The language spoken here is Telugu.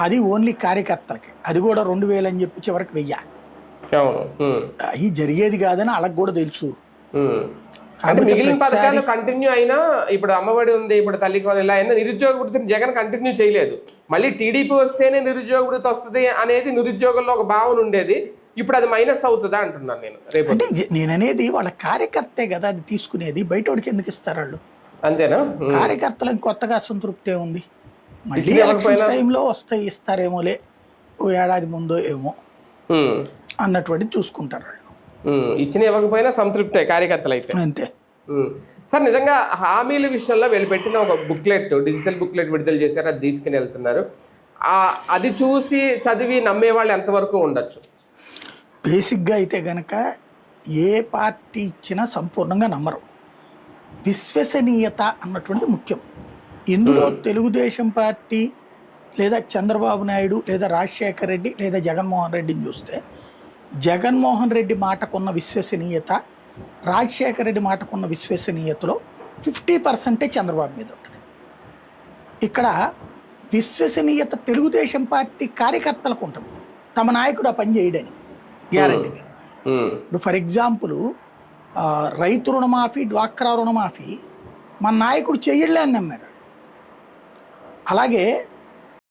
అది ఓన్లీ కార్యకర్తలకి, అది కూడా 2000 అని చెప్పి చివరికి 1000. అవి జరిగేది కాదని వాళ్ళకి కూడా తెలుసు. అంటే మిగిలిన పథకాలు కంటిన్యూ అయినా, ఇప్పుడు అమ్మఒడి ఉంది, ఇప్పుడు తల్లికి ఇలా అయినా నిరుద్యోగ వృత్తిని జగన్ కంటిన్యూ చేయలేదు. మళ్ళీ టీడీపీ వస్తేనే నిరుద్యోగ వృత్తి వస్తుంది అనేది నిరుద్యోగంలో ఒక భావన ఉండేది. ఇప్పుడు అది మైనస్ అవుతుందా అంటున్నాను నేను. రేపు అంటే నేను అనేది వాళ్ళ కార్యకర్తే కదా అది తీసుకునేది, బయటోడికి ఎందుకు ఇస్తారు వాళ్ళు? అంతేనా? కార్యకర్తలకు కొత్తగా అసంతృప్తి ఉంది. మళ్ళీ ఎలక్షన్స్ టైంలో వస్తాయి, ఇస్తారేమోలే, ఓ ఏడాది ముందో ఏమో అన్నటువంటి చూసుకుంటారు వాళ్ళు. ఇచ్చిన ఇవ్వకపోయినా సంతృప్తే కార్యకర్తలు అయితే, అంతే. సార్ నిజంగా హామీల విషయంలో వీళ్ళు పెట్టిన ఒక బుక్లెట్, డిజిటల్ బుక్లెట్ విడుదల చేశారు, అది తీసుకుని వెళ్తున్నారు. అది చూసి చదివి నమ్మే వాళ్ళు ఎంతవరకు ఉండొచ్చు? బేసిక్గా అయితే కనుక ఏ పార్టీ ఇచ్చినా సంపూర్ణంగా నమ్మరు. విశ్వసనీయత అన్నటువంటి ముఖ్యం. ఇందులో తెలుగుదేశం పార్టీ లేదా చంద్రబాబు నాయుడు లేదా రాజశేఖర్ రెడ్డి లేదా జగన్మోహన్ రెడ్డిని చూస్తే, జగన్మోహన్ రెడ్డి మాటకున్న విశ్వసనీయత, రాజశేఖర రెడ్డి మాటకున్న విశ్వసనీయతలో 50% చంద్రబాబు మీద ఉంటుంది. ఇక్కడ విశ్వసనీయత తెలుగుదేశం పార్టీ కార్యకర్తలకు ఉంటుంది, తమ నాయకుడు ఆ పని చేయడని గ్యారంటీగా. ఇప్పుడు ఫర్ ఎగ్జాంపుల్ రైతు రుణమాఫీ, డ్వాక్రా రుణమాఫీ మన నాయకుడు చెయ్యలే అని నమ్మారు. అలాగే